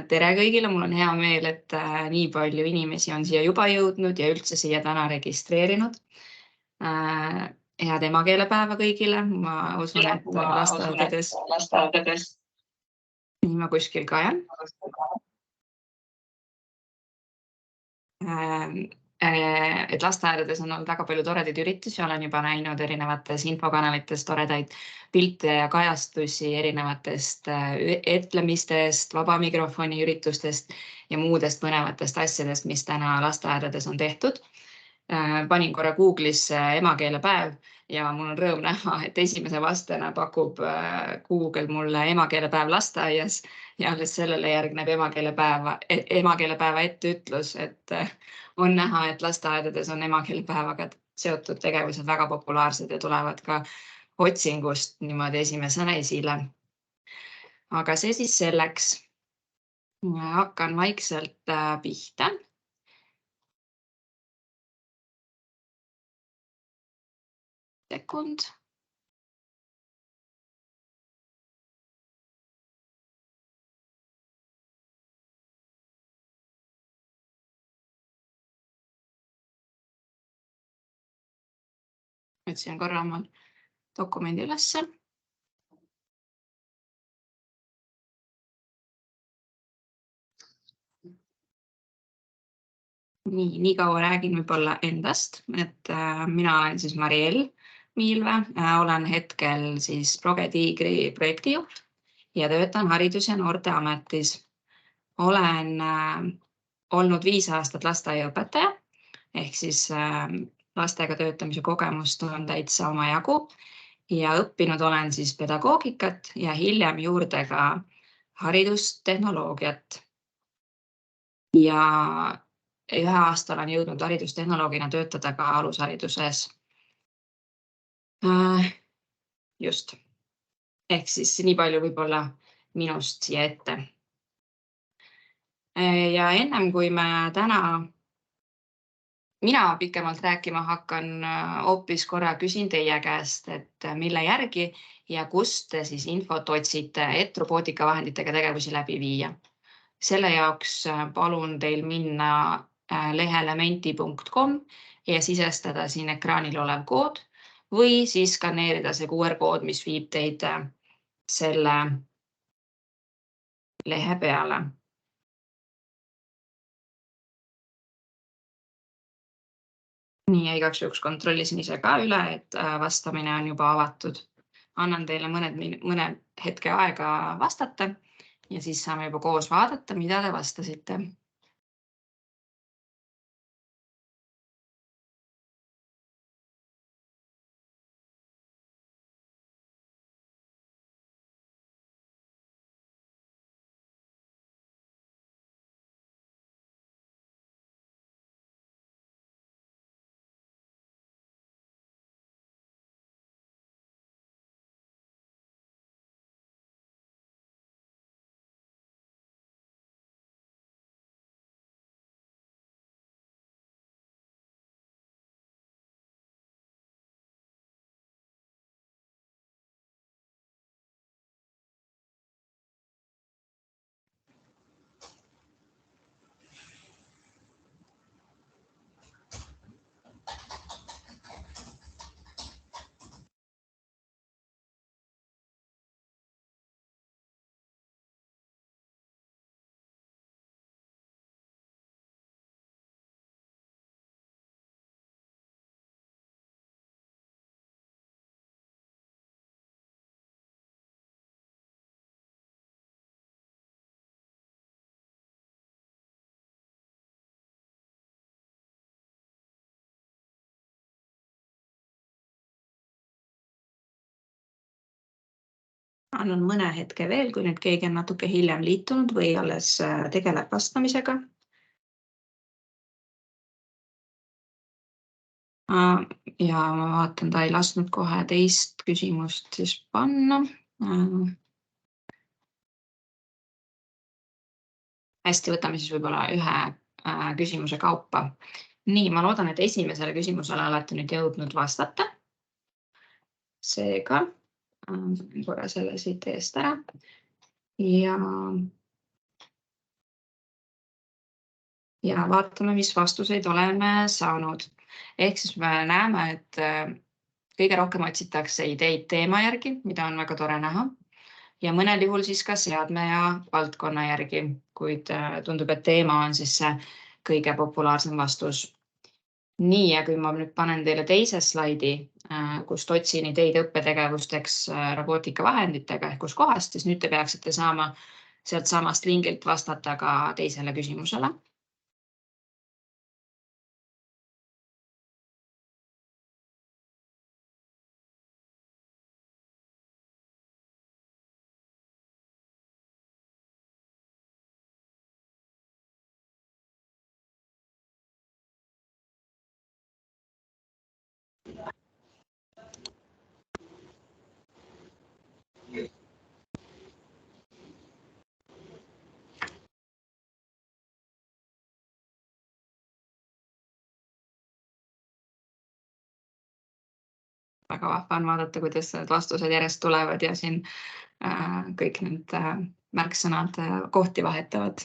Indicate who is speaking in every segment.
Speaker 1: Tere kõigile, mul on hea meel, et nii palju inimesi on siia juba jõudnud ja üldse siia täna registreerinud. Head emakeelepäeva kõigile. Ma usun, et lasteaedades. Nii ma kuskil ka jään. Et lasteaedades on olnud väga palju toredaid üritusi, olen juba näinud erinevates infokanalites toredaid pilte ja kajastusi erinevatest etlemistest, vaba mikrofoni üritustest ja muudest põnevatest asjadest, mis täna lasteaedades on tehtud. Panin korra Google'isse emakeelepäev ja mul on rõõm näha, et esimese vastena pakub Google mulle emakeelepäev lasteaias ja alles sellele järgneb emakeelepäeva etteütlus, et on näha, et lasteaedades on emakeelepäevaga seotud tegevused väga populaarsed ja tulevad ka otsingust niimoodi esimesena esile. Aga see siis selleks. Hakkan vaikselt pihta. Sekund. Võtsin korra oma dokumendi ülesse. Nii kaua räägin võib-olla endast, et mina olen siis Mariel Miilve, olen hetkel siis Progetiigri projektijuht ja töötan Haridus- ja Noorteametis. Olen olnud 5 aastat lasteaiaõpetaja, ehk siis lastega töötamise kogemust on täitsa omajagu ja õppinud olen siis pedagoogikat ja hiljem juurde ka haridustehnoloogiat. Ja 1 aasta olen jõudnud haridustehnoloogina töötada ka alushariduses. Just. Ehk siis nii palju võib-olla minust siia ette. Ja ennem kui mina pikemalt rääkima hakkan, hoopis korra küsin teie käest, et mille järgi ja kust te siis infot otsite, et robootikavahenditega tegevusi läbi viia. Selle jaoks palun teil minna lehele menti.com ja sisestada siin ekraanil olev kood või siis skaneerida see QR-kood, mis viib teid selle lehe peale. Nii ja igaks juhuks kontrollisin ise ka üle, et vastamine on juba avatud. Annan teile mõne hetke aega vastata ja siis saame juba koos vaadata, mida te vastasite. Annan mõne hetke veel, kui nüüd keegi on natuke hiljem liitunud või alles tegeleb vastamisega. Ja ma vaatan, ta ei lasknud kohe teist küsimust siis panna. Hästi, võtame siis võib-olla ühe küsimuse kaupa. Nii, ma loodan, et esimesele küsimusele olete nüüd jõudnud vastata. Seega korra selle siit eest ära. Ja ja vaatame, mis vastuseid oleme saanud. Ehk siis me näeme, et kõige rohkem otsitakse ideid teema järgi, mida on väga tore näha. Ja mõnel juhul siis ka seadme ja valdkonna järgi, kuid tundub, et teema on siis see kõige populaarsem vastus. Nii, ja kui ma nüüd panen teile teise slaidi, kust otsin ideid õppetegevusteks robootikavahenditega ehk kus kohast, siis nüüd te peaksite saama sealt samast lingilt vastata ka teisele küsimusele. Väga vahva on vaadata, kuidas need vastused järjest tulevad ja siin kõik need märksõnad kohti vahetavad.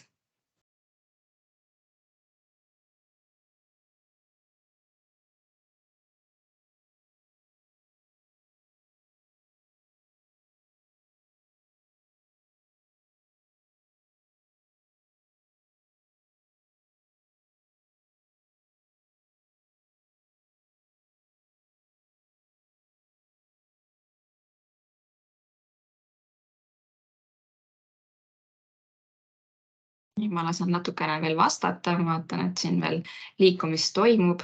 Speaker 1: Nii, ma lasen natukene veel vastata, ma vaatan, et siin veel liikumist toimub.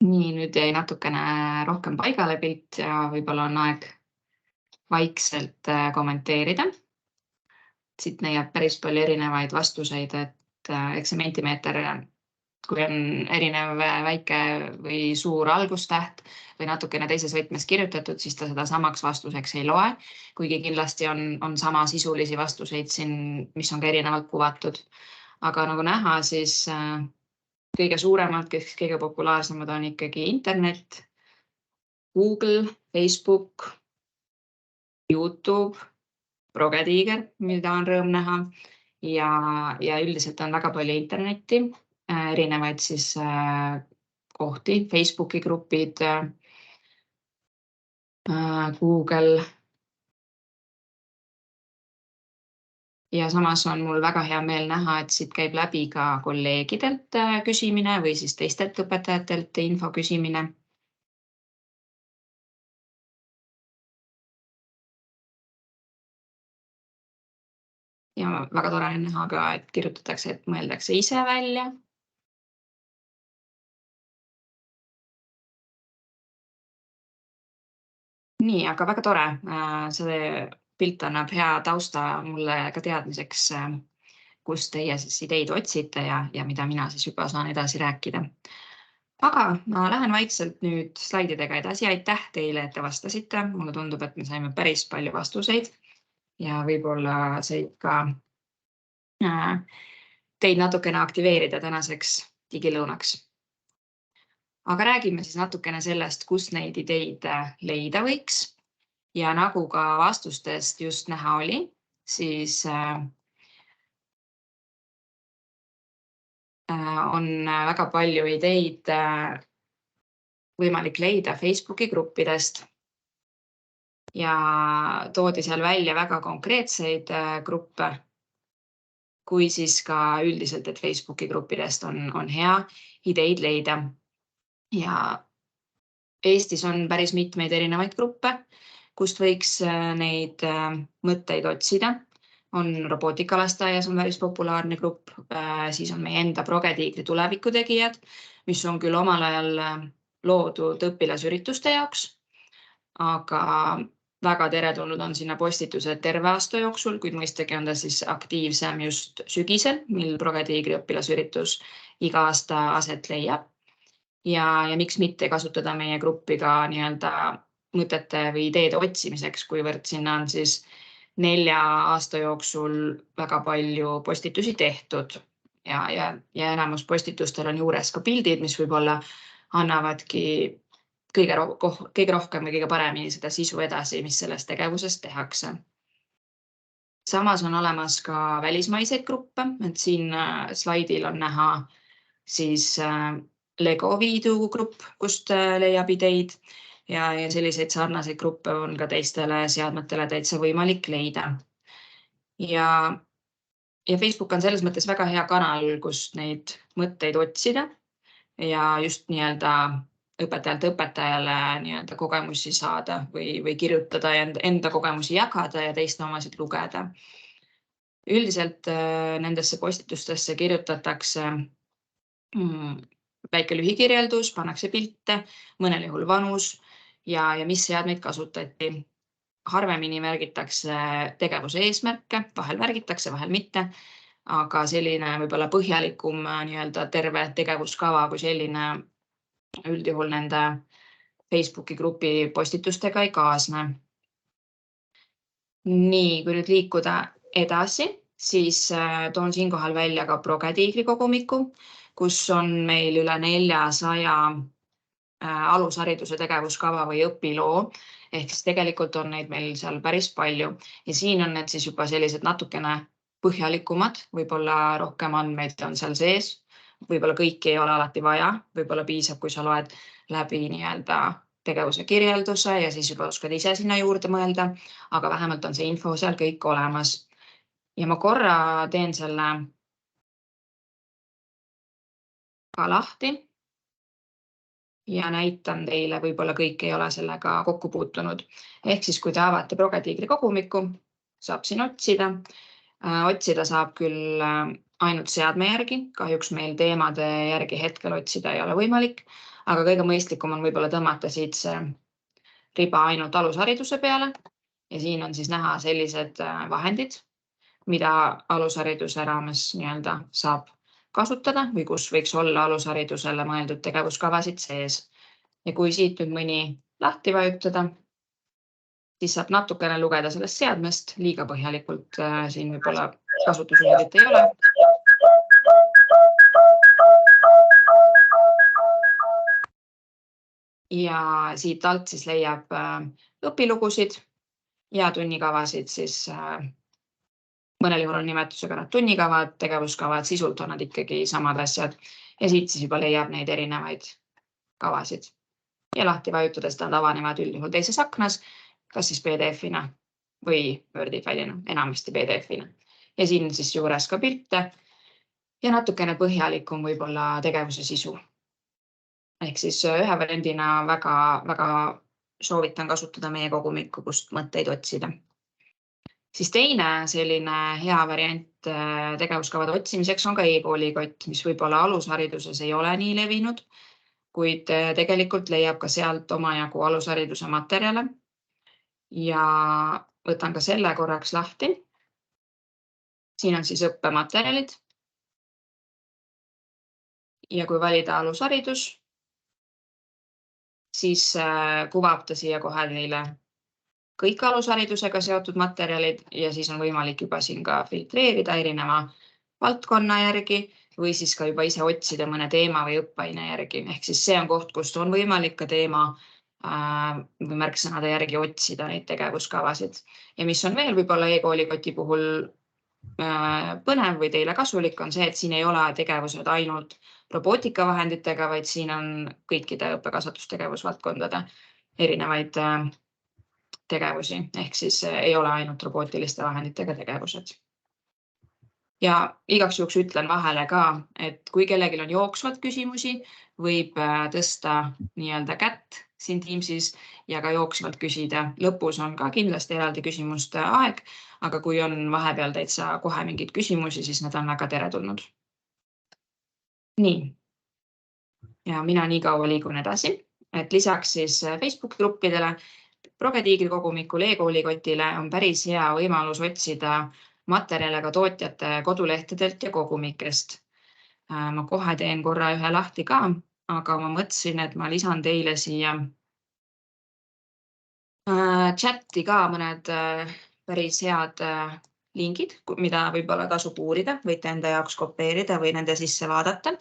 Speaker 1: Nii, nüüd jäi natukene rohkem paigale pilt ja võib-olla on aeg vaikselt kommenteerida. Siit leiab päris palju erinevaid vastuseid, et eks see Mentimeeter, kui on erinev väike või suur algustäht või natukene teises võtmes kirjutatud, siis ta seda samaks vastuseks ei loe, kuigi kindlasti on samasisulisi vastuseid siin, mis on ka erinevalt kuvatud. Aga nagu näha, siis kõige suuremad, kõige populaarsemad on ikkagi internet, Google, Facebook, YouTube, Progetiiger, mida on rõõm näha, ja üldiselt on väga palju internetti, erinevaid siis kohti, Facebooki grupid, Google. Ja samas on mul väga hea meel näha, et siit käib läbi ka kolleegidelt küsimine või siis teistelt õpetajatelt info küsimine. Ja väga tore on näha ka, et kirjutatakse, et mõeldakse ise välja. Nii, aga väga tore. See pilt annab hea tausta mulle ka teadmiseks, kust teie siis ideid otsite ja mida mina siis juba saan edasi rääkida. Aga ma lähen vaikselt nüüd slaididega edasi. Aitäh teile, et te vastasite. Mulle tundub, et me saime päris palju vastuseid ja võib-olla said ka teid natukene aktiveerida tänaseks digilõunaks. Aga räägime siis natukene sellest, kust neid ideid leida võiks. Ja nagu ka vastustest just näha oli, siis on väga palju ideid võimalik leida Facebooki gruppidest. Ja toodi seal välja väga konkreetseid gruppe, kui siis ka üldiselt, et Facebooki gruppidest on hea ideid leida. Ja Eestis on päris mitmeid erinevaid gruppe, kust võiks neid mõtteid otsida. On robootikalasteaias on päris populaarne grupp, siis on meie enda Progetiigri tulevikutegijad, mis on küll omal ajal loodud õpilasürituste jaoks, aga väga teretulnud on sinna postitused terve aasta jooksul, kuid mõistagi on ta siis aktiivsem just sügisel, mil Progetiigri õpilasüritus iga aasta aset leiab. Ja miks mitte kasutada meie gruppi ka nii-öelda mõtete või ideede otsimiseks, kuivõrd sinna on siis 4 aasta jooksul väga palju postitusi tehtud ja enamus postitustel on juures ka pildid, mis võib-olla annavadki kõige rohkem või kõige paremini seda sisu edasi, mis selles tegevuses tehakse. Samas on olemas ka välismaiseid gruppe, et siin slaidil on näha siis Lego Viidu grupp, kust leiab ideid ja selliseid sarnaseid gruppe on ka teistele seadmetele täitsa võimalik leida. Ja Facebook on selles mõttes väga hea kanal, kus neid mõtteid otsida ja just nii-öelda õpetajalt õpetajale nii-öelda kogemusi saada või kirjutada ja enda kogemusi jagada ja teiste omasid lugeda. Üldiselt nendesse postitustesse kirjutatakse väike lühikirjeldus, pannakse pilte, mõnel juhul vanus ja mis seadmeid kasutati. Harvemini märgitakse tegevuse eesmärke, vahel märgitakse, vahel mitte, aga selline võib-olla põhjalikum nii-öelda terve tegevuskava kui selline üldjuhul nende Facebooki grupi postitustega ei kaasne. Nii, kui nüüd liikuda edasi, siis toon siinkohal välja ka ProgeTiigri kogumiku, kus on meil üle 400 alushariduse tegevuskava või õpiloo, ehk siis tegelikult on neid meil seal päris palju ja siin on need siis juba sellised natukene põhjalikumad, võib-olla rohkem andmeid on seal sees, võib-olla kõiki ei ole alati vaja, võib-olla piisab, kui sa loed läbi nii-öelda tegevuse kirjelduse ja siis juba oskad ise sinna juurde mõelda, aga vähemalt on see info seal kõik olemas. Ja ma korra teen selle ka lahti ja näitan teile, võib-olla kõik ei ole sellega kokku puutunud. Ehk siis, kui te avate ProgeTiigri kogumiku, saab siin otsida. Otsida saab küll ainult seadme järgi, kahjuks meil teemade järgi hetkel otsida ei ole võimalik, aga kõige mõistlikum on võib-olla tõmmata siit see riba ainult alushariduse peale ja siin on siis näha sellised vahendid, mida alushariduse raames nii-öelda saab kasutada või kus võiks olla alusharidusele mõeldud tegevuskavasid sees. Ja kui siit nüüd mõni lahti vajutada, siis saab natukene lugeda sellest seadmest, liiga põhjalikult siin võib-olla kasutusjuhendit ei ole. Ja siit alt siis leiab õpilugusid ja tunnikavasid siis mõnel juhul on nimetusega nad tunnikavad, tegevuskavad, sisult on nad ikkagi samad asjad ja siit siis juba leiab neid erinevaid kavasid. Ja lahti vajutades nad avanevad üldjuhul teises aknas, kas siis PDF-ina või Wordi failina, enamasti PDF-ina. Ja siin siis juures ka pilte ja natukene põhjalikum võib-olla tegevuse sisu. Ehk siis ühe variandina väga soovitan kasutada meie kogumikku, kust mõtteid otsida. Siis teine selline hea variant tegevuskavade otsimiseks on ka e-koolikott, mis võib-olla alushariduses ei ole nii levinud, kuid tegelikult leiab ka sealt omajagu alushariduse materjale. Ja võtan ka selle korraks lahti. Siin on siis õppematerjalid. Ja kui valida alusharidus, siis kuvab ta siia kohe neile kõik alusharidusega seotud materjalid ja siis on võimalik juba siin ka filtreerida erineva valdkonna järgi või siis ka juba ise otsida mõne teema või õppeaine järgi. Ehk siis see on koht, kust on võimalik ka teema või märksõnade järgi otsida neid tegevuskavasid. Ja mis on veel võib-olla e-koolikoti puhul põnev või teile kasulik on see, et siin ei ole tegevused ainult robootikavahenditega, vaid siin on kõikide õppekasvatustegevusvaldkondade erinevaid tegevusi, ehk siis ei ole ainult robootiliste vahenditega tegevused. Ja igaks juhuks ütlen vahele ka, et kui kellelgi on jooksvad küsimusi, võib tõsta nii-öelda kätt siin Teamsis ja ka jooksvalt küsida. Lõpus on ka kindlasti eraldi küsimuste aeg, aga kui on vahepeal täitsa kohe mingid küsimusi, siis need on väga teretulnud. Nii. Ja mina nii kaua liigun edasi, et lisaks siis Facebook gruppidele ProgeTiigri kogumikul e-koolikotile on päris hea võimalus otsida materjale ka tootjate kodulehtedelt ja kogumikest. Ma kohe teen korra ühe lahti ka, aga ma mõtlesin, et ma lisan teile siia chati ka mõned päris head lingid, mida võib-olla tasub uurida, võite enda jaoks kopeerida või nende sisse vaadata.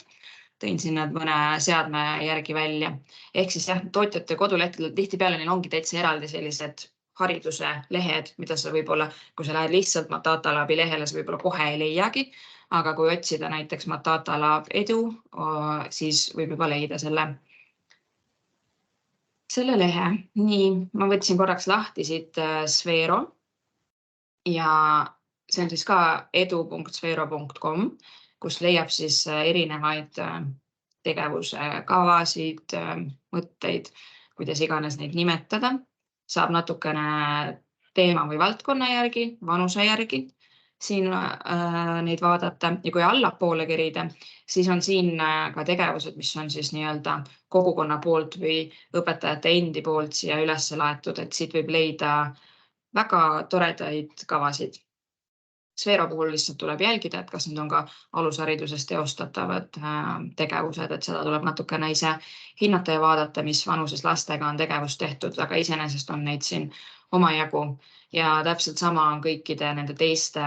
Speaker 1: tõin siin need mõne seadme järgi välja. Ehk siis jah, tootjate kodulehtedel tihtipeale neil ongi täitsa eraldi sellised hariduse lehed, mida sa võib-olla, kui sa lähed lihtsalt Matata Labi lehele, sa võib-olla kohe ei leiagi. Aga kui otsida näiteks Matata Lab edu, siis võib juba leida selle lehe. Nii, ma võtsin korraks lahti siit Sfero ja see on siis ka edu.sfero.com, kus leiab siis erinevaid tegevuse kavasid, mõtteid, kuidas iganes neid nimetada. Saab natukene teema või valdkonna järgi, vanuse järgi siin neid vaadata ja kui allapoole kerida, siis on siin ka tegevused, mis on siis nii-öelda kogukonna poolt või õpetajate endi poolt siia üles laetud, et siit võib leida väga toredaid kavasid. Sfero puhul lihtsalt tuleb jälgida, et kas need on ka alushariduses teostatavad tegevused, et seda tuleb natukene ise hinnata ja vaadata, mis vanuses lastega on tegevust tehtud, aga iseenesest on neid siin omajagu ja täpselt sama on kõikide nende teiste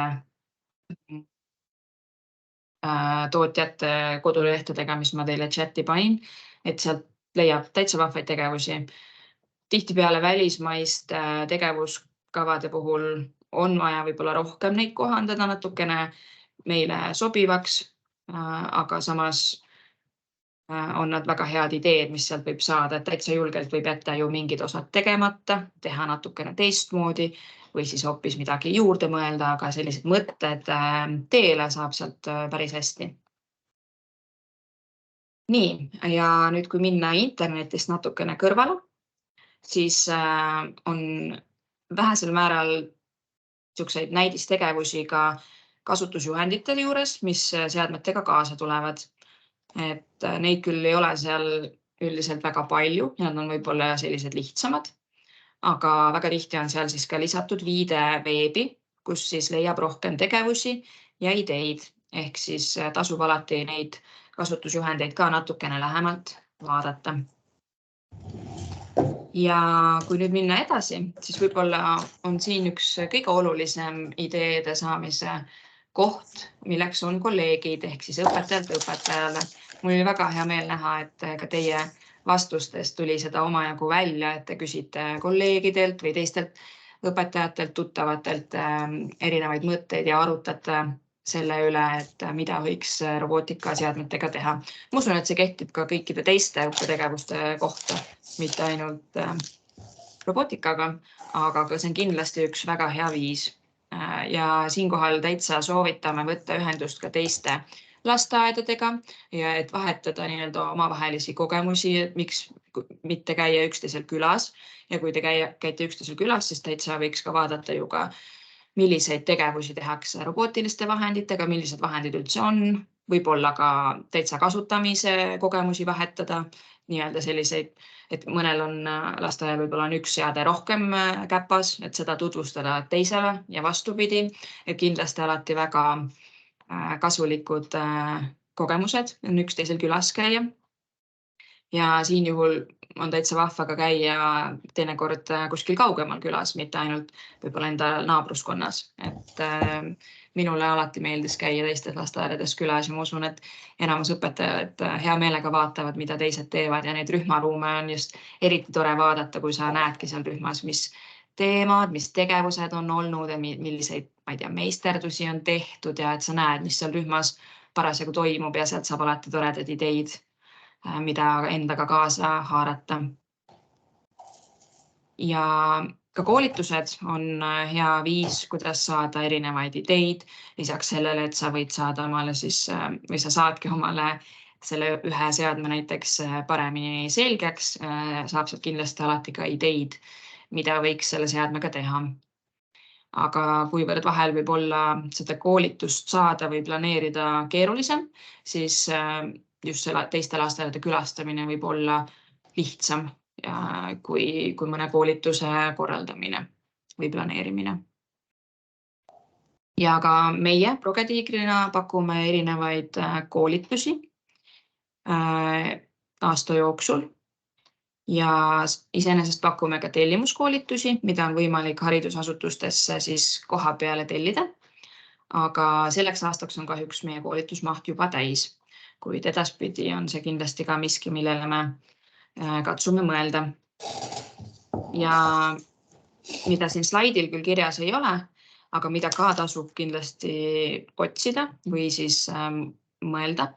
Speaker 1: tootjate kodulehtedega, mis ma teile chati panin, et sealt leiab täitsa vahvaid tegevusi. Tihtipeale välismaiste tegevuskavade puhul on vaja võib-olla rohkem neid kohandada natukene meile sobivaks, aga samas on nad väga head ideed, mis sealt võib saada, et täitsa julgelt võib jätta ju mingid osad tegemata, teha natukene teistmoodi või siis hoopis midagi juurde mõelda, aga sellised mõtted teele saab sealt päris hästi. Nii, ja nüüd kui minna internetist natukene kõrvale, siis on vähesel määral niisuguseid näidistegevusi ka kasutusjuhenditel juures, mis seadmetega kaasa tulevad. Et neid küll ei ole seal üldiselt väga palju ja nad on võib-olla sellised lihtsamad, aga väga tihti on seal siis ka lisatud viide veebi, kus siis leiab rohkem tegevusi ja ideid. Ehk siis tasub alati neid kasutusjuhendeid ka natukene lähemalt vaadata. Ja kui nüüd minna edasi, siis võib-olla on siin üks kõige olulisem ideede saamise koht, milleks on kolleegid ehk siis õpetajalt õpetajale. Mul oli väga hea meel näha, et ka teie vastustest tuli seda omajagu välja, et te küsite kolleegidelt või teistelt õpetajatelt, tuttavatelt erinevaid mõtteid ja arutate selle üle, et mida võiks robootikaseadmetega teha. Ma usun, et see kehtib ka kõikide teiste õppetegevuste kohta, mitte ainult robootikaga, aga see on kindlasti üks väga hea viis. Ja siinkohal täitsa soovitame võtta ühendust ka teiste lasteaedadega ja et vahetada nii-öelda omavahelisi kogemusi, et miks mitte käia üksteisel külas. Ja kui te käite üksteisel külas, siis täitsa võiks ka vaadata ju ka, milliseid tegevusi tehakse robootiliste vahenditega, millised vahendid üldse on, võib-olla ka täitsa kasutamise kogemusi vahetada, nii-öelda selliseid, et mõnel on lasteaial võib-olla on üks seade rohkem käpas, et seda tutvustada teisele ja vastupidi, et kindlasti alati väga kasulikud kogemused on üksteisel külas käia. Ja siin juhul on täitsa vahva ka käia teinekord kuskil kaugemal külas, mitte ainult võib-olla enda naabruskonnas. Et minule alati meeldis käia teistes lasteaedades külas ja ma usun, et enamus õpetajad hea meelega vaatavad, mida teised teevad ja neid rühmaruume on just eriti tore vaadata, kui sa näedki seal rühmas, mis teemad, mis tegevused on olnud ja milliseid, ma ei tea, meisterdusi on tehtud ja et sa näed, mis seal rühmas parasjagu toimub ja sealt saab alati toredaid ideid, mida endaga kaasa haarata. Ja ka koolitused on hea viis, kuidas saada erinevaid ideid. Lisaks sellele, et sa võid saada omale siis, või sa saadki omale selle ühe seadme näiteks paremini selgeks, saab sealt kindlasti alati ka ideid, mida võiks selle seadmega teha. Aga kuivõrd vahel võib olla seda koolitust saada või planeerida keerulisem, siis just teiste lasteaedade külastamine võib olla lihtsam kui mõne koolituse korraldamine või planeerimine. Ja ka meie Progetiigrina pakume erinevaid koolitusi aasta jooksul. Ja iseenesest pakume ka tellimuskoolitusi, mida on võimalik haridusasutustesse siis koha peale tellida. Aga selleks aastaks on kahjuks meie koolitusmaht juba täis. kuid edaspidi on see kindlasti ka miski, millele me katsume mõelda. Ja mida siin slaidil küll kirjas ei ole, aga mida ka tasub kindlasti otsida või siis mõelda,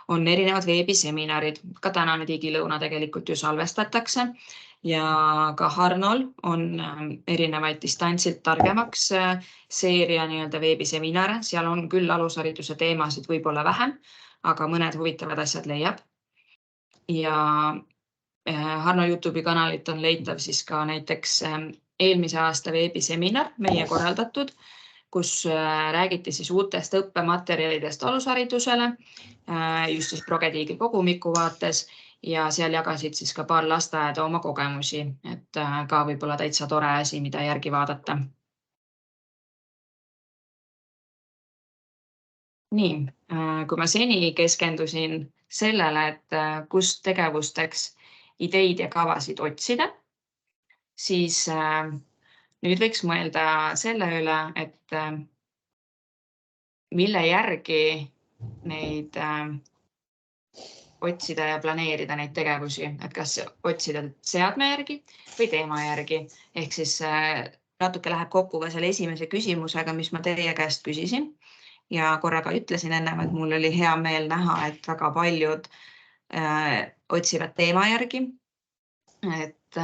Speaker 1: on erinevad veebiseminarid. Ka tänane digilõuna tegelikult ju salvestatakse ja ka Harnol on erinevaid distantsilt targemaks seeria veebiseminare. Seal on küll alushariduse teemasid võib-olla vähem, aga mõned huvitavad asjad leiab. Ja Harno YouTube'i kanalit on leitav siis ka näiteks eelmise aasta veebiseminar meie korraldatud, kus räägiti siis uutest õppematerjalidest alusharidusele, just siis Progediigi kogumiku vaates ja seal jagasid siis ka paar lasteaeda oma kogemusi, et ka võib-olla täitsa tore asi, mida järgi vaadata. Nii, kui ma seni keskendusin sellele, et kust tegevusteks ideid ja kavasid otsida, siis nüüd võiks mõelda selle üle, et mille järgi neid otsida ja planeerida neid tegevusi, et kas otsida seadme järgi või teema järgi. Ehk siis natuke läheb kokku ka selle esimese küsimusega, mis ma teie käest küsisin. Ja korraga ütlesin ennem, et mul oli hea meel näha, et väga paljud otsivad teema järgi. Et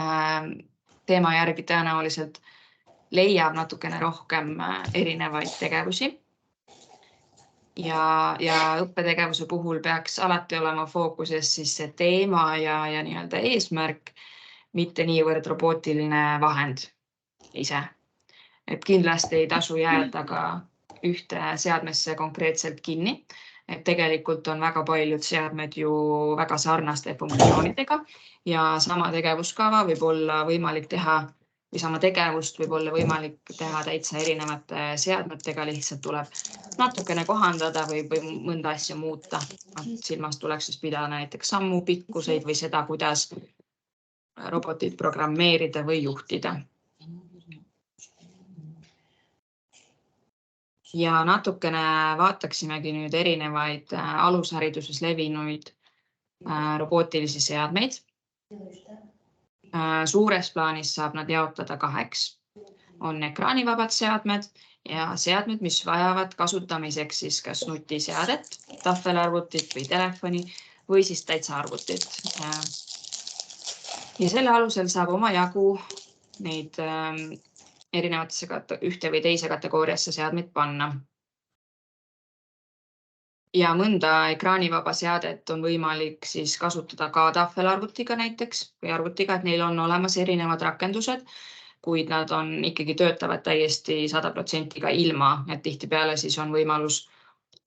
Speaker 1: teema järgi tõenäoliselt leiab natukene rohkem erinevaid tegevusi. Ja õppetegevuse puhul peaks alati olema fookuses siis see teema ja nii-öelda eesmärk, mitte niivõrd robootiline vahend ise. Et kindlasti ei tasu jääda ka ühte seadmesse konkreetselt kinni. Et tegelikult on väga paljud seadmed ju väga sarnaste funktsioonidega ja sama tegevuskava võib olla võimalik teha või sama tegevust võib olla võimalik teha täitsa erinevate seadmetega, lihtsalt tuleb natukene kohandada või mõnda asja muuta. Silmas tuleks siis pidada näiteks sammu pikkuseid või seda, kuidas robotit programmeerida või juhtida. Ja natukene vaataksimegi nüüd erinevaid alushariduses levinuid robootilisi seadmeid. Suures plaanis saab nad jaotada kaheks. On ekraanivabad seadmed ja seadmed, mis vajavad kasutamiseks siis kas nutiseadet, tahvelarvutit või telefoni või siis täitsa arvutit. Ja selle alusel saab oma jagu neid erinevatesse ühte või teise kategooriasse seadmeid panna. Ja mõnda ekraanivaba seadet on võimalik siis kasutada ka tahvelarvutiga näiteks või arvutiga, et neil on olemas erinevad rakendused, kuid nad on ikkagi töötavad täiesti 100% ka ilma, et tihtipeale siis on võimalus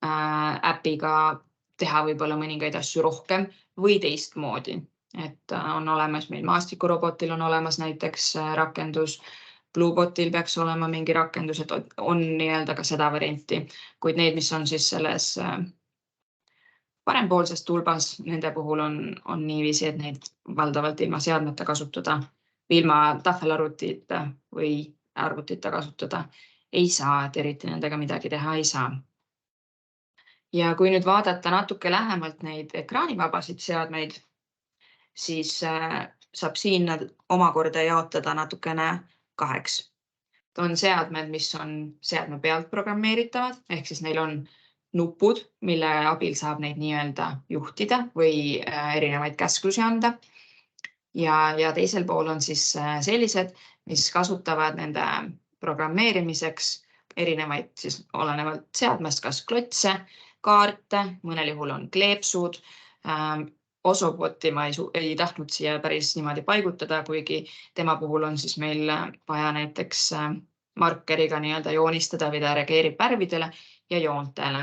Speaker 1: äpiga teha võib-olla mõningaid asju rohkem või teistmoodi. Et on olemas meil maastikurobotil on olemas näiteks rakendus, Bluebotil peaks olema mingi rakendus, et on nii-öelda ka seda varianti, kuid need, mis on siis selles parempoolses tulbas, nende puhul on niiviisi, et neid valdavalt ilma seadmeta kasutada, ilma tahvelarvutita või arvutita kasutada ei saa, et eriti nendega midagi teha ei saa. Ja kui nüüd vaadata natuke lähemalt neid ekraanivabasid seadmeid, siis saab siin nad omakorda jaotada natukene kaheks. On seadmed, mis on seadme pealt programmeeritavad, ehk siis neil on nupud, mille abil saab neid nii-öelda juhtida või erinevaid käsklusi anda. Ja teisel pool on siis sellised, mis kasutavad nende programmeerimiseks erinevaid siis olenevalt seadmest, kas klotse, kaarte, mõnel juhul on kleepsud. Osoboti ma ei tahtnud siia päris niimoodi paigutada, kuigi tema puhul on siis meil vaja näiteks markeriga nii-öelda joonistada või ta reageerib värvidele ja joontele.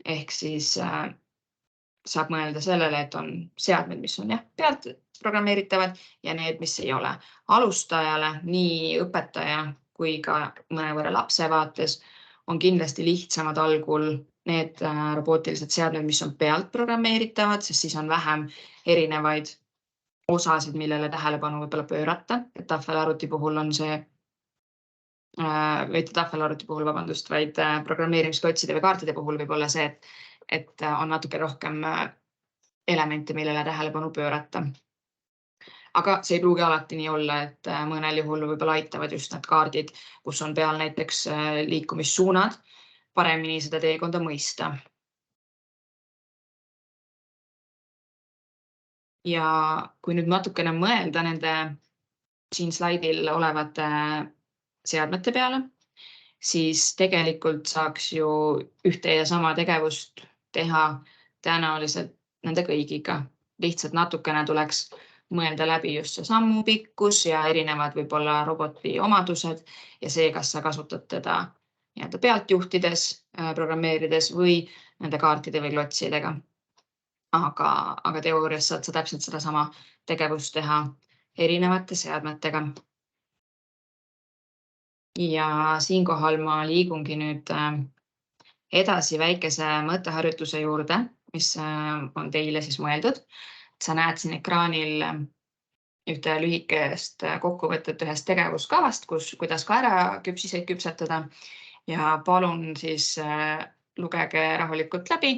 Speaker 1: Ehk siis saab mõelda sellele, et on seadmed, mis on pealt programmeeritavad ja need, mis ei ole. Alustajale, nii õpetaja kui ka mõnevõrra lapse vaates on kindlasti lihtsamad algul need robootilised seadmed, mis on pealt programmeeritavad, sest siis on vähem erinevaid osasid, millele tähelepanu võib-olla pöörata. Tahvelarvuti puhul on see, mitte tahvelarvuti puhul, vabandust, vaid programmeerimisklotsside või kaartide puhul võib olla see, et et on natuke rohkem elemente, millele tähelepanu pöörata. Aga see ei pruugi alati nii olla, et mõnel juhul võib-olla aitavad just need kaardid, kus on peal näiteks liikumissuunad, paremini seda teekonda mõista. Ja kui nüüd natukene mõelda nende siin slaidil olevate seadmete peale, siis tegelikult saaks ju ühte ja sama tegevust teha tõenäoliselt nende kõigiga. Lihtsalt natukene tuleks mõelda läbi just see sammu pikkus ja erinevad võib-olla roboti omadused ja see, kas sa kasutad teda nii-öelda pealt juhtides, programmeerides või nende kaartide või klotsidega. Aga teoorias saad sa täpselt sedasama tegevust teha erinevate seadmetega. Ja siinkohal ma liigungi nüüd edasi väikese mõtteharjutuse juurde, mis on teile siis mõeldud. Sa näed siin ekraanil ühte lühikest kokkuvõtet ühest tegevuskavast, kuidas kaeraküpsiseid küpsetada ja palun siis lugege rahulikult läbi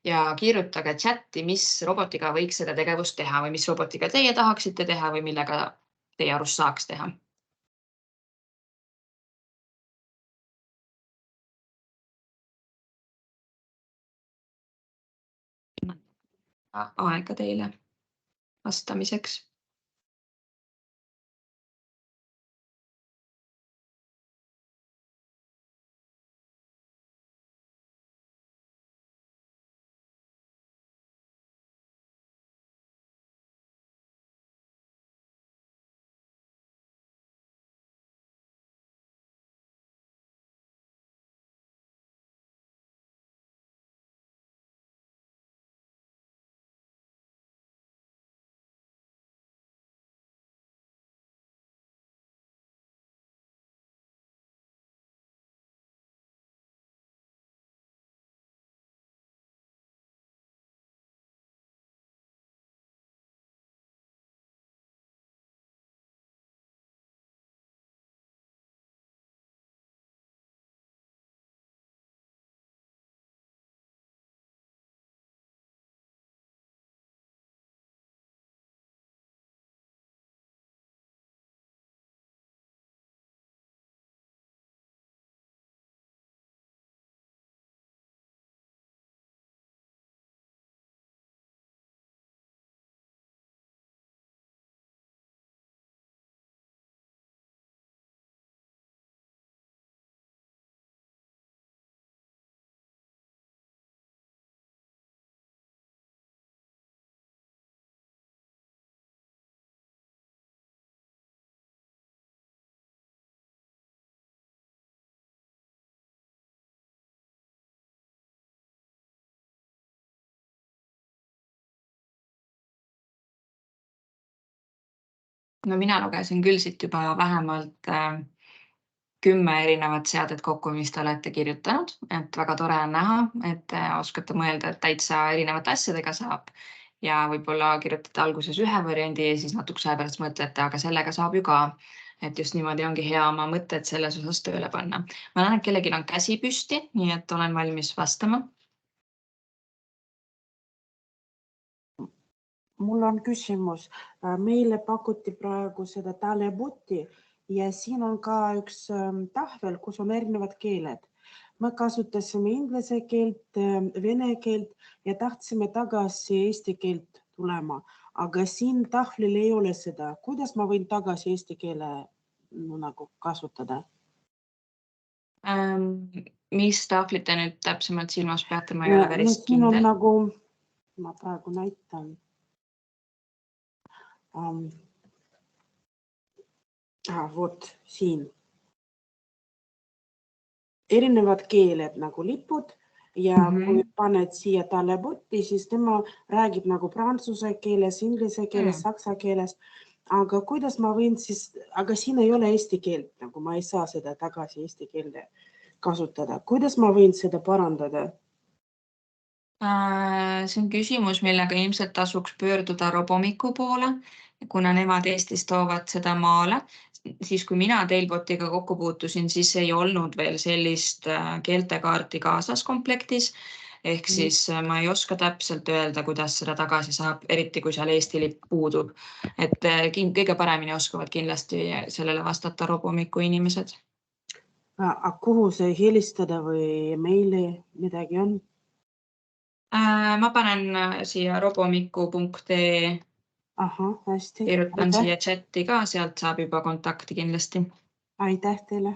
Speaker 1: ja kirjutage chatti, mis robotiga võiks seda tegevust teha või mis robotiga teie tahaksite teha või millega teie arust saaks teha. Aega teile vastamiseks. No mina lugesin küll siit juba vähemalt 10 erinevat seadet kokku, mis te olete kirjutanud, et väga tore on näha, et oskate mõelda, et täitsa erinevate asjadega saab ja võib-olla kirjutate alguses ühe variandi ja siis natukese aja pärast mõtlete, aga sellega saab ju ka, et just niimoodi ongi hea oma mõtted selles osas tööle panna. Ma näen, et kellelgi on käsi püsti, nii et olen valmis vastama.
Speaker 2: Mul on küsimus. Meile pakuti praegu seda talebotti ja siin on ka üks tahvel, kus on erinevad keeled. Me kasutasime inglise keelt, vene keelt ja tahtsime tagasi eesti keelt tulema, aga siin tahvlil ei ole seda. Kuidas ma võin tagasi eesti keele kasutada?
Speaker 1: Mis tahvlit te nüüd täpsemalt silmas peate? Ma ei ole päris
Speaker 2: Siin on
Speaker 1: kindel.
Speaker 2: ma praegu näitan. Vot siin. Erinevad keeled nagu lipud ja kui paned siia talebotti, siis tema räägib nagu prantsuse keeles, inglise keeles, saksa keeles. Aga kuidas ma võin siis, aga siin ei ole eesti keelt, nagu ma ei saa seda tagasi eesti keelde kasutada. Kuidas ma võin seda parandada?
Speaker 1: See on küsimus, millega ilmselt tasuks pöörduda Robomiku poole, kuna nemad Eestis toovad seda maale. Siis kui mina Tailbotiga kokku puutusin, siis ei olnud veel sellist keeltekaarti kaasas komplektis. Ehk siis ma ei oska täpselt öelda, kuidas seda tagasi saab, eriti kui seal Eesti lipp puudub. Et kõige paremini oskavad kindlasti sellele vastata Robomiku inimesed.
Speaker 2: Kuhu see helistada või meili midagi on?
Speaker 1: Ma panen siia robomiku.ee,
Speaker 2: Ahah, hästi.
Speaker 1: kirjutan siia chatti ka, sealt saab juba kontakti kindlasti.
Speaker 2: Aitäh teile.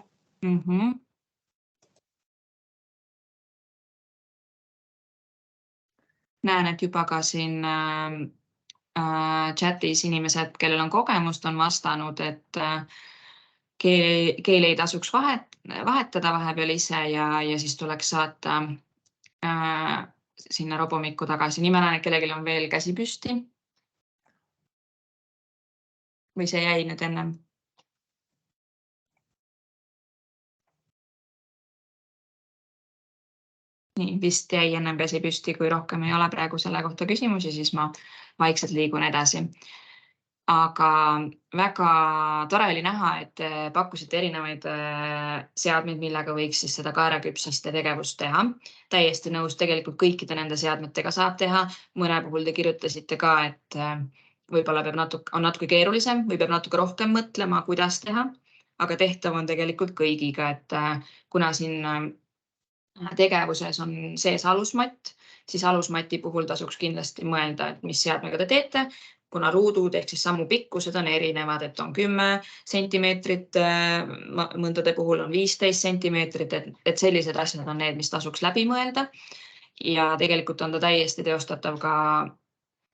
Speaker 1: Näen, et juba ka siin chatis inimesed, kellel on kogemust, on vastanud, et keeli ei tasuks vahetada vahepeal ise ja siis tuleks saata sinna Robomikku tagasi. Nii ma näen, et kellelgi on veel käsi püsti. Või see jäi nüüd ennem? Nii, vist jäi ennem käsi püsti, kui rohkem ei ole praegu selle kohta küsimusi, siis ma vaikselt liigun edasi. Aga väga tore oli näha, et pakkusite erinevaid seadmeid, millega võiks siis seda kaeraküpsiste tegevust teha. Täiesti nõus, tegelikult kõikide nende seadmetega saab teha. Mõne puhul te kirjutasite ka, et võib-olla on natuke keerulisem või peab natuke rohkem mõtlema, kuidas teha. Aga tehtav on tegelikult kõigiga, et kuna siin tegevuses on sees alusmatt, siis alusmati puhul tasuks kindlasti mõelda, et mis seadmega te teete. Kuna ruudud ehk siis sammu pikkused on erinevad, et on 10 sentimeetrit, mõndade puhul on 15 sentimeetrit, et sellised asjad on need, mis tasuks läbi mõelda. Ja tegelikult on ta täiesti teostatav ka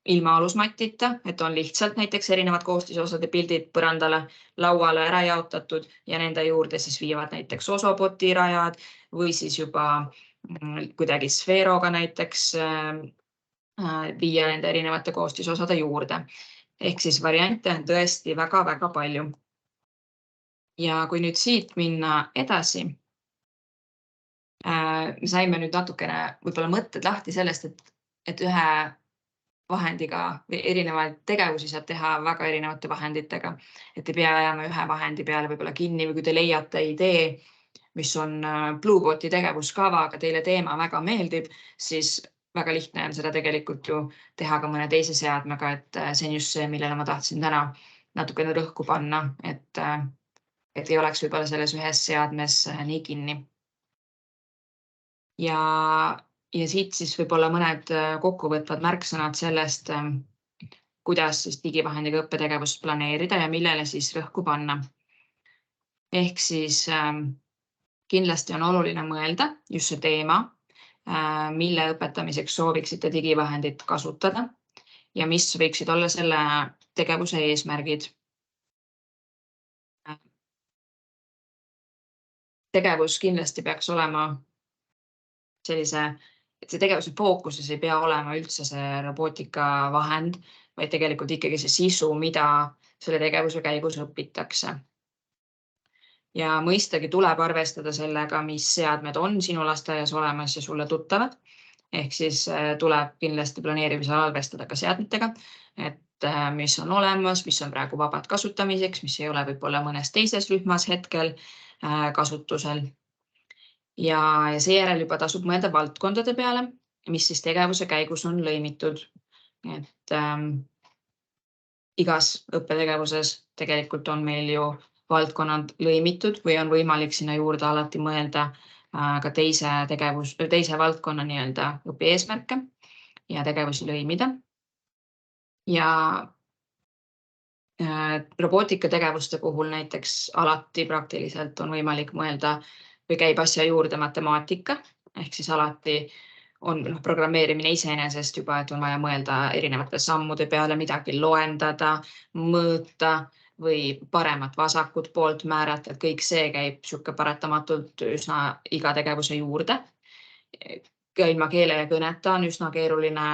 Speaker 1: ilma alusmatita, et on lihtsalt näiteks erinevad koostisosade pildid põrandale, lauale ära jaotatud ja nende juurde siis viivad näiteks osopoti rajad või siis juba kuidagi sfeeroga näiteks viia nende erinevate koostisosade juurde. Ehk siis variante on tõesti väga-väga palju. Ja kui nüüd siit minna edasi, me saime nüüd natukene võib-olla mõtted lahti sellest, et ühe vahendiga või erinevaid tegevusi saab teha väga erinevate vahenditega. Et ei pea jääma ühe vahendi peale võib-olla kinni või kui te leiate idee, mis on Blueboti tegevuskava, aga teile teema väga meeldib, siis väga lihtne on seda tegelikult ju teha ka mõne teise seadmega, et see on just see, millele ma tahtsin täna natukene rõhku panna, et ei oleks võib-olla selles ühes seadmes nii kinni. Ja siit siis võib-olla mõned kokkuvõtvad märksõnad sellest, kuidas siis digivahendiga õppetegevust planeerida ja millele siis rõhku panna. Ehk siis kindlasti on oluline mõelda just see teema, mille õpetamiseks sooviksite digivahendit kasutada ja mis võiksid olla selle tegevuse eesmärgid. Tegevus kindlasti peaks olema sellise, et see tegevuse fookuses ei pea olema üldse see robootikavahend, vaid tegelikult ikkagi see sisu, mida selle tegevuse käigus õpitakse. Ja mõistagi tuleb arvestada sellega, mis seadmed on sinu lasteaias olemas ja sulle tuttavad. Ehk siis tuleb kindlasti planeerimisel arvestada ka seadmetega, et mis on olemas, mis on praegu vabad kasutamiseks, mis ei ole võib-olla mõnes teises rühmas hetkel kasutusel. Ja seejärel juba tasub mõelda valdkondade peale, mis siis tegevuse käigus on lõimitud. Et igas õppetegevuses tegelikult on meil ju valdkonnad lõimitud või on võimalik sinna juurde alati mõelda ka teise valdkonna nii-öelda õpieesmärke ja tegevusi lõimida. Ja robootikategevuste puhul näiteks alati praktiliselt on võimalik mõelda või käib asja juurde matemaatika, ehk siis alati on programmeerimine iseenesest juba, et on vaja mõelda erinevate sammude peale, midagi loendada, mõõta või paremat vasakut poolt määrata, et kõik see käib sihuke paratamatult üsna iga tegevuse juurde. Ka ilma keele ja kõneta on üsna keeruline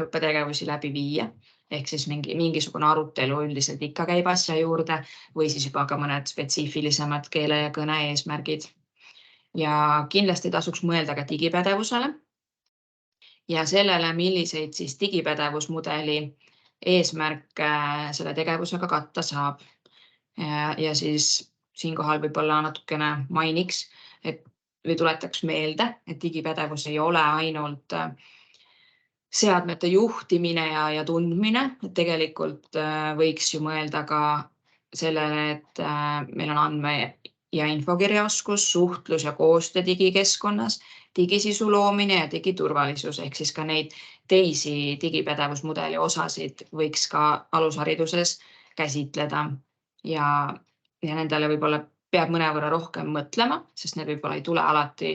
Speaker 1: õppetegevusi läbi viia, ehk siis mingisugune arutelu üldiselt ikka käib asja juurde või siis juba ka mõned spetsiifilisemad keele ja kõne eesmärgid. Ja kindlasti tasuks mõelda ka digipädevusele ja sellele, milliseid siis digipädevusmudeli eesmärke selle tegevusega katta saab. Ja siis siinkohal võib-olla natukene mainiks, et või tuletaks meelde, et digipädevus ei ole ainult seadmete juhtimine ja tundmine, et tegelikult võiks ju mõelda ka sellele, et meil on andme- ja infokirjaoskus, suhtlus ja koostöö digikeskkonnas, digisisu loomine ja digiturvalisus ehk siis ka neid teisi digipädevusmudeli osasid võiks ka alushariduses käsitleda ja nendele võib-olla peab mõnevõrra rohkem mõtlema, sest need võib-olla ei tule alati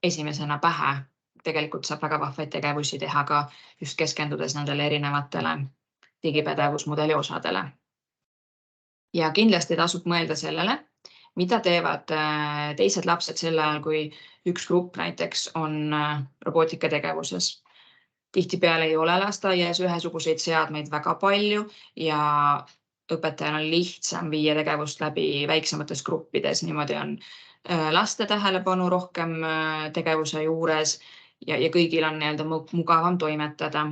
Speaker 1: esimesena pähe. Tegelikult saab väga vahvaid tegevusi teha ka just keskendudes nendele erinevatele digipädevusmudeli osadele. Ja kindlasti tasub mõelda sellele, mida teevad teised lapsed sel ajal, kui üks grupp näiteks on robootikategevuses. Tihtipeale ei ole lasteaias ühesuguseid seadmeid väga palju ja õpetajal on lihtsam viia tegevust läbi väiksemates gruppides. Niimoodi on laste tähelepanu rohkem tegevuse juures ja kõigil on mugavam toimetada.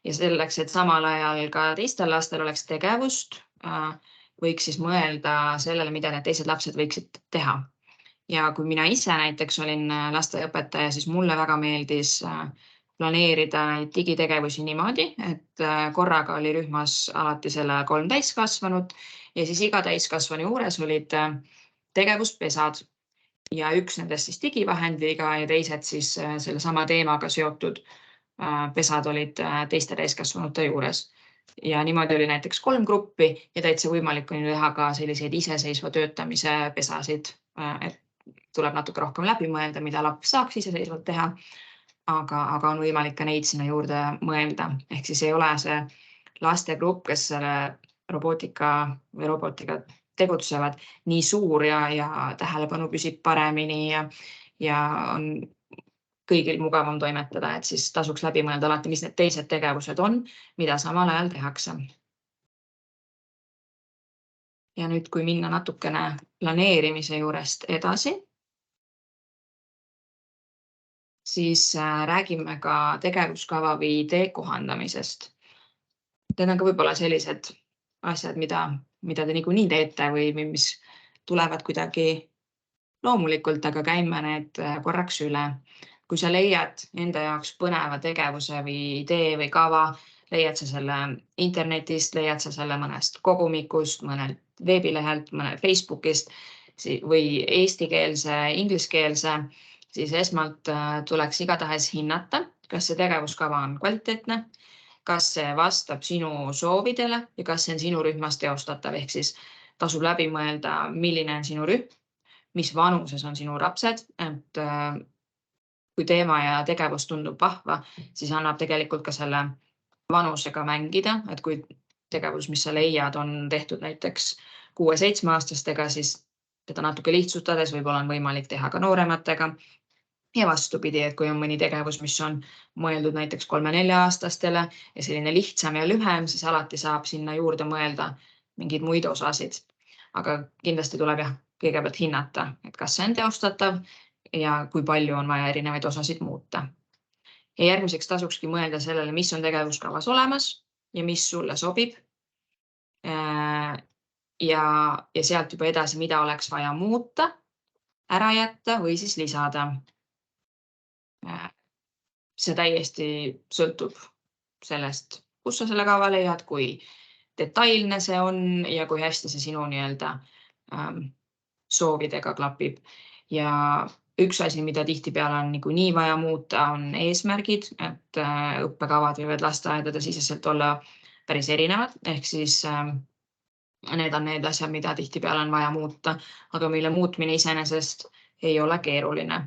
Speaker 1: Ja selleks, et samal ajal ka teistel lastel oleks tegevust, võiks siis mõelda sellele, mida need teised lapsed võiksid teha. Ja kui mina ise näiteks olin lasteaiaõpetaja, siis mulle väga meeldis planeerida digitegevusi niimoodi, et korraga oli rühmas alati selle 3 täiskasvanut ja siis iga täiskasvanu juures olid tegevuspesad ja üks nendest siis digivahendiga ja teised siis selle sama teemaga seotud pesad olid teiste täiskasvanute juures. Ja niimoodi oli näiteks 3 gruppi ja täitsa võimalik on teha ka selliseid iseseisva töötamise pesasid, et tuleb natuke rohkem läbi mõelda, mida laps saaks iseseisvalt teha, aga on võimalik ka neid sinna juurde mõelda. Ehk siis ei ole see lastegrupp, kes selle robotiga tegutsevad, nii suur ja tähelepanu püsib paremini ja on kõigil mugavam toimetada, et siis tasuks läbi mõelda alati, mis need teised tegevused on, mida samal ajal tehakse. Ja nüüd, kui minna natukene planeerimise juurest edasi, siis räägime ka tegevuskava või idee kohandamisest. Need on ka võib-olla sellised asjad, mida te niikuinii teete või mis tulevad kuidagi loomulikult, aga käime need korraks üle. Kui sa leiad enda jaoks põneva tegevuse või idee või kava, leiad sa selle internetist, leiad sa selle mõnest kogumikust, mõnelt veebilehelt, mõnelt Facebookist või eestikeelse, ingliskeelse, siis esmalt tuleks igatahes hinnata, kas see tegevuskava on kvaliteetne, kas see vastab sinu soovidele ja kas see on sinu rühmas teostatav. Ehk siis tasub läbi mõelda, milline on sinu rühm, mis vanuses on sinu lapsed, et kui teema ja tegevus tundub vahva, siis annab tegelikult ka selle vanusega mängida, et kui tegevus, mis sa leiad, on tehtud näiteks 6-7-aastastega, siis teda natuke lihtsustades võib-olla on võimalik teha ka noorematega. Ja vastupidi, et kui on mõni tegevus, mis on mõeldud näiteks 3-4-aastastele ja selline lihtsam ja lühem, siis alati saab sinna juurde mõelda mingeid muid osasid. Aga kindlasti tuleb kõigepealt hinnata, et kas see on teostatav ja kui palju on vaja erinevaid osasid muuta. Ja järgmiseks tasukski mõelda sellele, mis on tegevuskavas olemas ja mis sulle sobib. Ja sealt juba edasi, mida oleks vaja muuta, ära jätta või siis lisada. See täiesti sõltub sellest, kus sa selle kava leiad, kui detailne see on ja kui hästi see sinu soovidega klapib. Ja üks asi, mida tihtipeale on niikuinii vaja muuta, on eesmärgid, et õppekavad võivad lasteaedade siseselt olla päris erinevad. Ehk siis need on need asjad, mida tihtipeale on vaja muuta, aga mille muutmine iseenesest ei ole keeruline.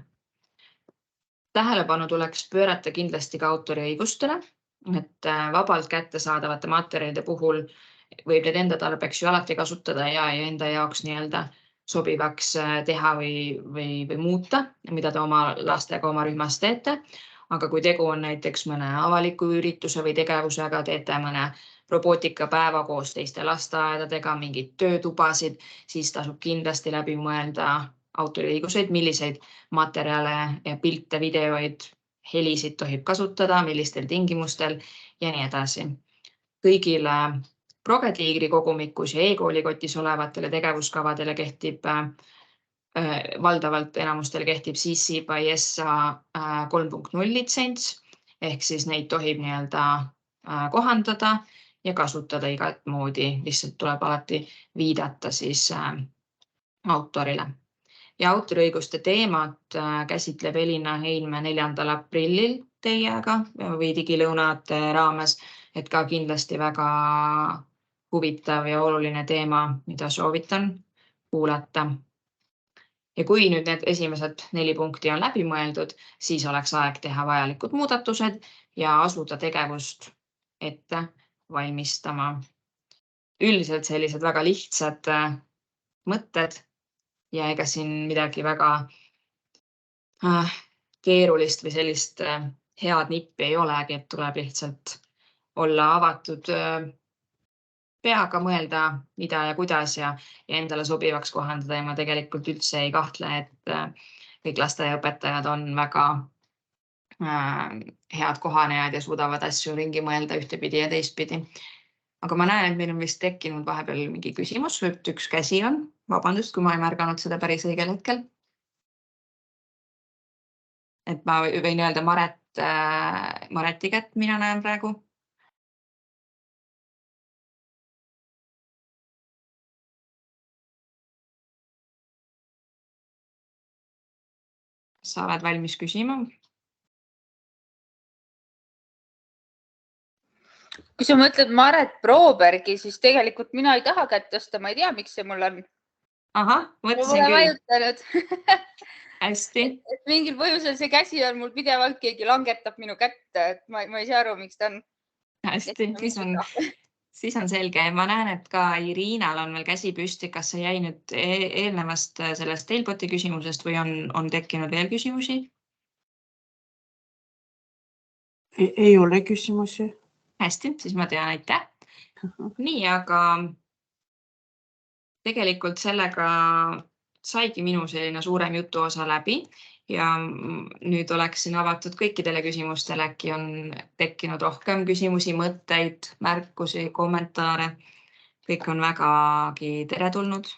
Speaker 1: Tähelepanu tuleks pöörata kindlasti ka autoriõigustele, et vabalt kättesaadavate materjalide puhul võib need enda tarbeks ju alati kasutada ja enda jaoks sobivaks teha või muuta, mida te oma lastega oma rühmas teete. Aga kui tegu on näiteks mõne avaliku ürituse või tegevusega, teete mõne robootikapäeva koos teiste lasteaedadega, mingid töötubasid, siis tasub kindlasti läbi mõelda autoriõiguseid, milliseid materjale ja pilte, videoid, helisid tohib kasutada, millistel tingimustel ja nii edasi. Kõigile Progetiigri kogumikus ja e-koolikotis olevatele tegevuskavadele kehtib valdavalt enamustel kehtib CC by SA 3.0 litsents ehk siis neid tohib nii-öelda kohandada ja kasutada igat moodi, lihtsalt tuleb alati viidata siis autorile. Ja autoriõiguste teemat käsitleb Elina Heinme 4. aprillil teiega või digilõunate raames, et ka kindlasti väga huvitav ja oluline teema, mida soovitan kuulata. Ja kui nüüd need esimesed 4 punkti on läbi mõeldud, siis oleks aeg teha vajalikud muudatused ja asuda tegevust ette valmistama. Üldiselt sellised väga lihtsad mõtted ja ega siin midagi väga keerulist või sellist head nippi ei olegi, et tuleb lihtsalt olla avatud peaga, mõelda, mida ja kuidas ja endale sobivaks kohandada. Ja ma tegelikult üldse ei kahtle, et kõik lasteaiaõpetajad on väga head kohanejad ja suudavad asju ringi mõelda ühtepidi ja teistpidi. Aga ma näen, et meil on vist tekkinud vahepeal mingi küsimus, üks käsi on. Vabandust, kui ma ei märganud seda päris õigel hetkel. Et ma võin öelda Mareti kätt, mina näen praegu. Sa oled valmis küsima?
Speaker 3: Kui sa mõtled Maret Brobergi, siis tegelikult mina ei taha kätt tõsta, ma ei tea, miks see mul on.
Speaker 1: Ahah, mõtlesin
Speaker 3: küll.
Speaker 1: Hästi.
Speaker 3: Et mingil põhjusel see käsi on mul pidevalt, keegi langetab minu kätte, et ma ei saa aru, miks ta on.
Speaker 1: Hästi, siis on selge. Ma näen, et ka Iriinal on veel käsi püsti. Kas see jäi nüüd eelnevast sellest Tailboti küsimusest või on tekkinud veel küsimusi?
Speaker 2: Ei ole küsimusi.
Speaker 1: Hästi, siis ma tean, aitäh. Nii, aga tegelikult sellega saigi minu selline suurem jutuosa läbi ja nüüd oleksin avatud kõikidele küsimustele. Äkki on tekkinud rohkem küsimusi, mõtteid, märkusi, kommentaare. Kõik on vägagi teretulnud.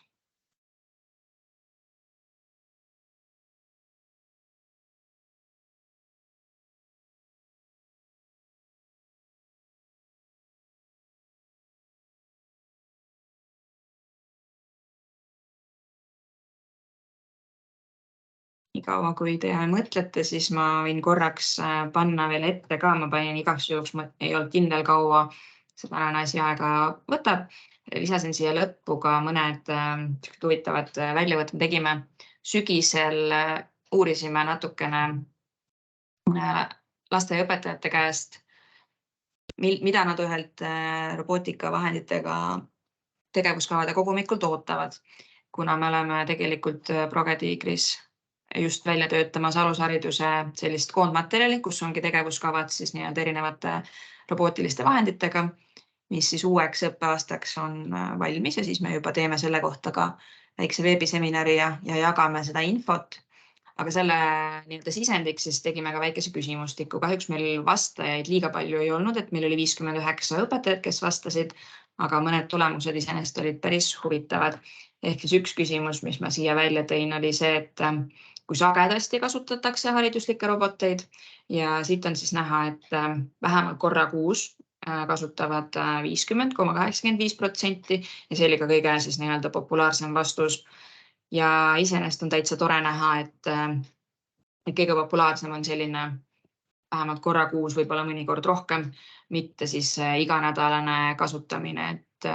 Speaker 1: Kaua, kui te mõtlete, siis ma võin korraks panna veel ette ka. Ma panin igaks juhuks, ei olnud kindel kaua see tänane asi aega võtab. Lisasin siia lõppu ka mõned huvitavad väljavõtmed. Tegime sügisel, uurisime natukene lasteaiaõpetajate käest, mida nad ühelt robootikavahenditega tegevuskavade kogumikult ootavad, kuna me oleme tegelikult Progetiigris just välja töötamas alushariduse sellist koondmaterjali, kus ongi tegevuskavad siis nii-öelda erinevate robootiliste vahenditega, mis siis uueks õppeaastaks on valmis ja siis me juba teeme selle kohta ka väikse veebiseminari ja jagame seda infot. Aga selle nii-öelda sisendiks siis tegime ka väikese küsimustiku. Kahjuks meil vastajaid liiga palju ei olnud, et meil oli 59 õpetajat, kes vastasid, aga mõned tulemused iseenesest olid päris huvitavad. Ehk siis üks küsimus, mis ma siia välja tõin, oli see, et kui sagedasti kasutatakse hariduslikke roboteid ja siit on siis näha, et vähemalt korra kuus kasutavad 50,85% ja see oli ka kõige siis nii-öelda populaarsem vastus. Ja iseenesest on täitsa tore näha, et kõige populaarsem on selline vähemalt korra kuus, võib-olla mõnikord rohkem, mitte siis iganädalane kasutamine, et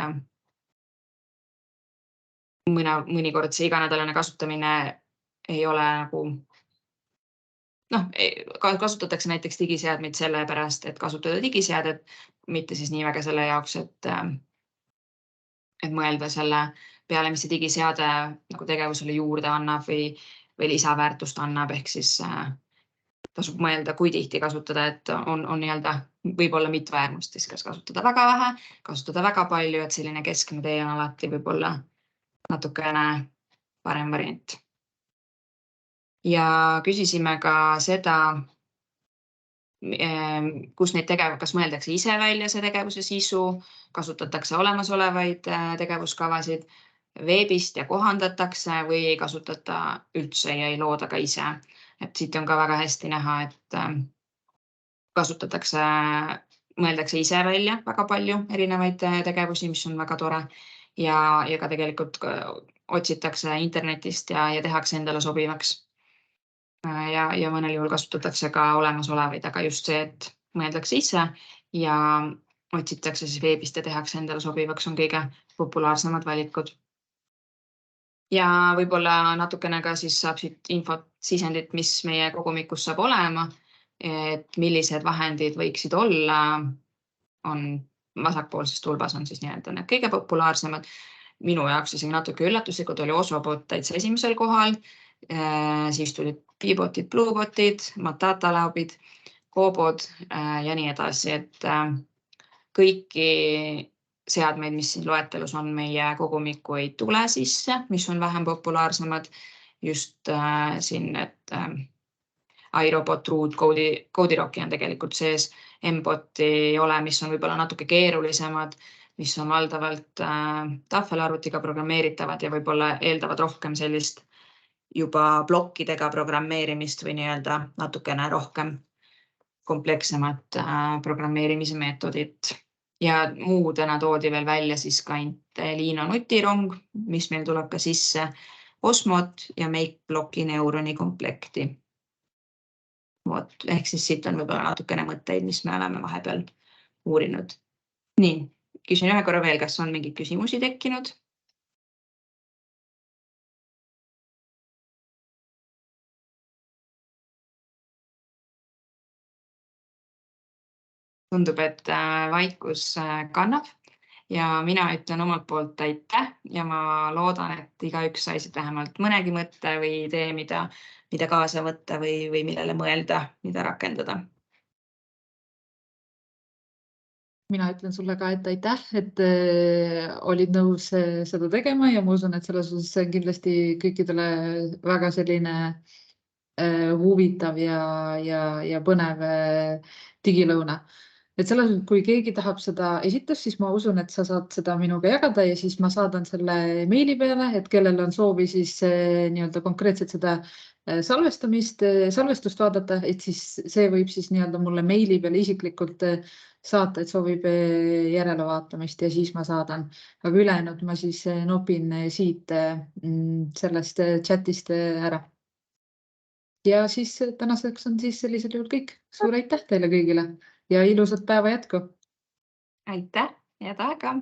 Speaker 1: mõnikord see iganädalane kasutamine ei ole nagu, kasutatakse näiteks digiseadmeid selle pärast, et kasutada digiseadet, mitte siis nii väga selle jaoks, et mõelda selle peale, mis see digiseade nagu tegevusele juurde annab või lisaväärtust annab, ehk siis tasub mõelda, kui tihti kasutada, et on nii-öelda võib-olla mitu äärmust, siis kas kasutada väga vähe, kasutada väga palju, et selline keskne tee on alati võib-olla natukene parem variant. Ja küsisime ka seda, kus neid kas mõeldakse ise välja see tegevuse sisu, kasutatakse olemasolevaid tegevuskavasid veebist ja kohandatakse või ei kasutata üldse ja ei looda ka ise. Et siit on ka väga hästi näha, et mõeldakse ise välja väga palju erinevaid tegevusi, mis on väga tore ja ka tegelikult otsitakse internetist ja tehakse endale sobivaks. Ja mõnel juhul kasutatakse ka olemasolevaid, aga just see, et mõeldakse ise ja otsitakse siis veebist ja tehakse endale sobivaks, on kõige populaarsemad valikud. Ja võib-olla natukene ka siis saab siit infot sisendit, mis meie kogumikus saab olema, et millised vahendid võiksid olla, on vasakpoolses tulbas on siis nii-öelda need kõige populaarsemad. Minu jaoks isegi natuke üllatuslikud oli Osmobot täitsa esimesel kohal, siis tulid Beebotid, Bluebotid, Matata laubid, Koobod ja nii edasi, et kõiki seadmeid, mis siin loetelus on, meie kogumikku ei tule sisse, mis on vähem populaarsemad. Just siin, et iRobot, Root, CodeRocki on tegelikult sees, Mboti ei ole, mis on võib-olla natuke keerulisemad, mis on valdavalt tahvelarvutiga programmeeritavad ja võib-olla eeldavad rohkem sellist juba plokkidega programmeerimist või nii-öelda natukene rohkem komplekssemat programmeerimise meetodit. Ja muudena toodi veel välja siis ka Intelino nutirong, mis meil tuleb ka sisse, Osmot ja MakeBlocki neuroni komplekti. Ehk siis siit on võib-olla natukene mõtteid, mis me oleme vahepeal uurinud. Nii, küsin ühe korra veel, kas on mingeid küsimusi tekkinud? Tundub, et vaikus kannab ja mina ütlen omalt poolt aitäh ja ma loodan, et igaüks sai siit vähemalt mõnegi mõtte või idee, mida kaasa võtta või millele mõelda, mida rakendada.
Speaker 4: Mina ütlen sulle ka, et aitäh, et olid nõus seda tegema ja ma usun, et selles osas see on kindlasti kõikidele väga selline huvitav ja põnev digilõuna. Et selles, kui keegi tahab seda esitust, siis ma usun, et sa saad seda minuga jagada ja siis ma saadan selle meili peale, et kellel on soovi siis nii-öelda konkreetselt seda salvestust vaadata, et siis see võib siis nii-öelda mulle meili peale isiklikult saata, et soovib järelevaatamist ja siis ma saadan. Aga ülejäänud ma siis nopin siit sellest chatist ära. Ja siis tänaseks on siis sellisel juhul kõik. Suur aitäh teile kõigile ja ilusat päeva jätku!
Speaker 1: Aitäh, head aega!